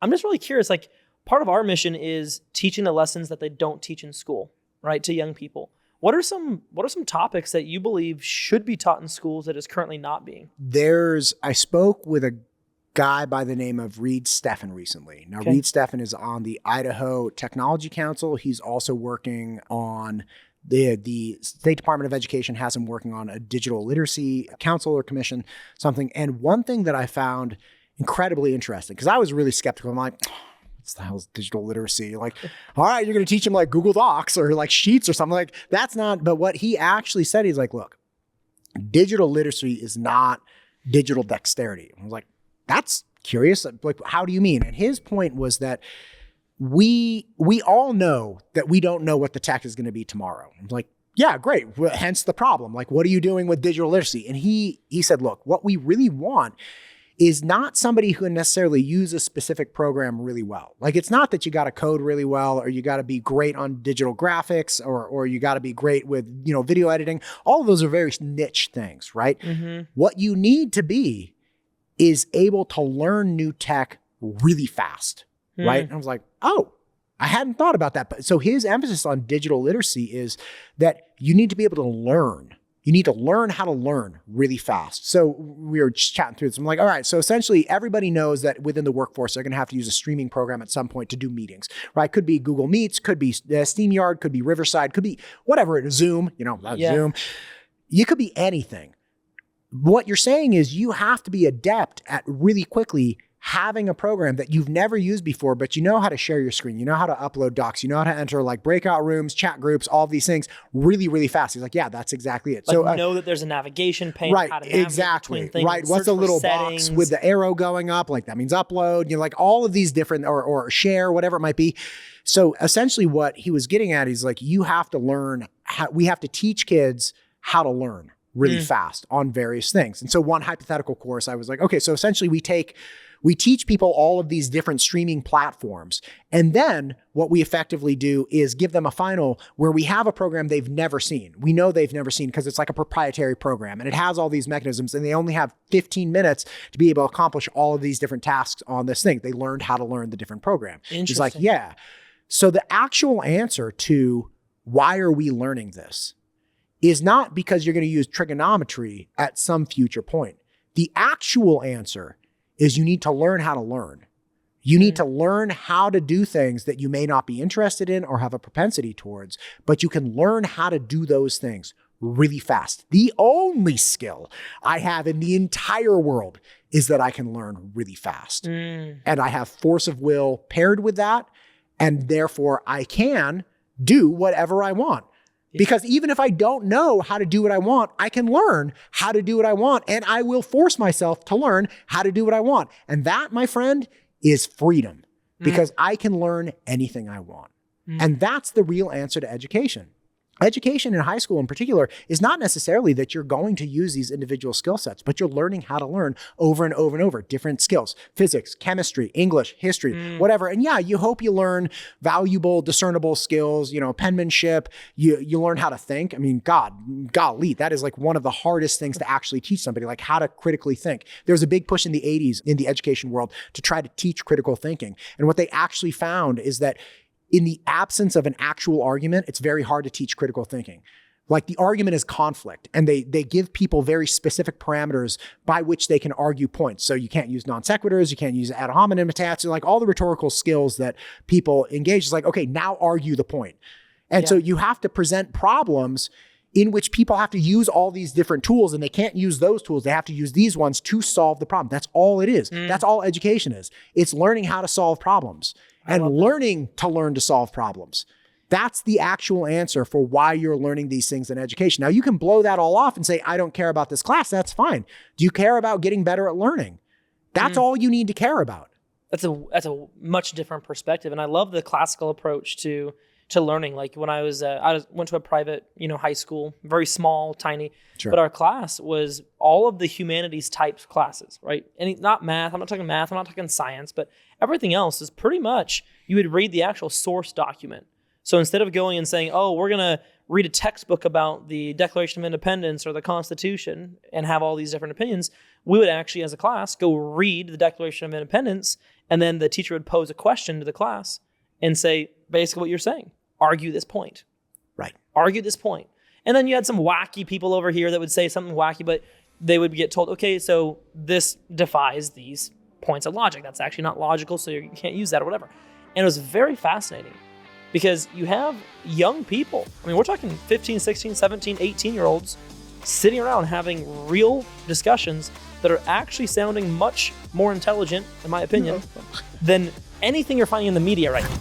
I'm just really curious, like part of our mission is teaching the lessons that they don't teach in school, right? To young people. What are some topics that you believe should be taught in schools that is currently not being? I spoke with a guy by the name of Reed Steffen recently. Now, Okay. Reed Steffen is on the Idaho Technology Council. He's also working on the State Department of Education has him working on a digital literacy council or commission, something. And one thing that I found incredibly interesting, because I was really skeptical. I'm like, what the hell's digital literacy? Like, all right, you're going to teach them like Google Docs or like Sheets or something. Like, that's not, but what he actually said, he's like, look, digital literacy is not digital dexterity. I was like, that's curious. Like, how do you mean? And his point was that we all know that we don't know what the tech is going to be tomorrow. I'm like, yeah, great. Well, hence the problem. Like, what are you doing with digital literacy? And he said, look, what we really want is not somebody who can necessarily use a specific program really well. Like, it's not that you got to code really well, or you got to be great on digital graphics, or you got to be great with, video editing. All of those are very niche things, right? Mm-hmm. What you need to be is able to learn new tech really fast, right? And I was like, oh, I hadn't thought about that. But so his emphasis on digital literacy is that you need to be able to learn. You need to learn how to learn really fast. So we were just chatting through this. I'm like, all right, so essentially everybody knows that within the workforce, they're going to have to use a streaming program at some point to do meetings, right? Could be Google Meets, could be SteamYard, could be Riverside, could be whatever, Zoom, Zoom. You could be anything. What you're saying is you have to be adept at really quickly having a program that you've never used before, but you know how to share your screen. You know how to upload docs. You know how to enter like breakout rooms, chat groups, all of these things really, really fast. He's like, yeah, that's exactly it. Like, so know that there's a navigation pane. Right, how to navigate exactly. between things, Right. What's the little box with the arrow going up? Like, that means upload, like all of these different, or share, whatever it might be. So essentially what he was getting at is like, you have to learn we have to teach kids how to learn really fast on various things. And so one hypothetical course, I was like, okay, so essentially we teach people all of these different streaming platforms. And then what we effectively do is give them a final where we have a program they've never seen. We know they've never seen because it's like a proprietary program and it has all these mechanisms, and they only have 15 minutes to be able to accomplish all of these different tasks on this thing. They learned how to learn the different program. It's like, yeah. So the actual answer to why are we learning this is not because you're going to use trigonometry at some future point. The actual answer is you need to learn how to learn. You need to learn how to do things that you may not be interested in or have a propensity towards, but you can learn how to do those things really fast. The only skill I have in the entire world is that I can learn really fast. And I have force of will paired with that, and therefore I can do whatever I want. Because even if I don't know how to do what I want, I can learn how to do what I want, and I will force myself to learn how to do what I want. And that, my friend, is freedom, because I can learn anything I want. And that's the real answer to education. Education in high school in particular is not necessarily that you're going to use these individual skill sets, but you're learning how to learn over and over and over different skills: physics, chemistry, English, history, whatever. And yeah, you hope you learn valuable, discernible skills, penmanship. You learn how to think. I mean, golly, that is like one of the hardest things to actually teach somebody, like how to critically think. There was a big push in the 80s in the education world to try to teach critical thinking. And what they actually found is that in the absence of an actual argument, it's very hard to teach critical thinking. Like, the argument is conflict, and they give people very specific parameters by which they can argue points. So you can't use non sequiturs, you can't use ad hominem attacks, like all the rhetorical skills that people engage. Is like, okay, now argue the point. And so you have to present problems in which people have to use all these different tools, and they can't use those tools. They have to use these ones to solve the problem. That's all it is. That's all education is. It's learning how to solve problems and learning to learn to solve problems. That's the actual answer for why you're learning these things in education. Now, you can blow that all off and say, I don't care about this class. That's fine. Do you care about getting better at learning? That's all you need to care about. That's a much different perspective. And I love the classical approach to learning. Like, when I went to a private, high school, very small, tiny, but our class was all of the humanities types classes, right? And not math. I'm not talking science, but everything else is pretty much, you would read the actual source document. So instead of going and saying, oh, we're going to read a textbook about the Declaration of Independence or the Constitution and have all these different opinions, we would actually, as a class, go read the Declaration of Independence, and then the teacher would pose a question to the class and say, basically what you're saying, argue this point. Right. Argue this point. And then you had some wacky people over here that would say something wacky, but they would get told, okay, so this defies these points of logic. That's actually not logical, so you can't use that or whatever. And it was very fascinating because you have young people. I mean, we're talking 15, 16, 17, 18-year-olds sitting around having real discussions that are actually sounding much more intelligent, in my opinion, than anything you're finding in the media right now.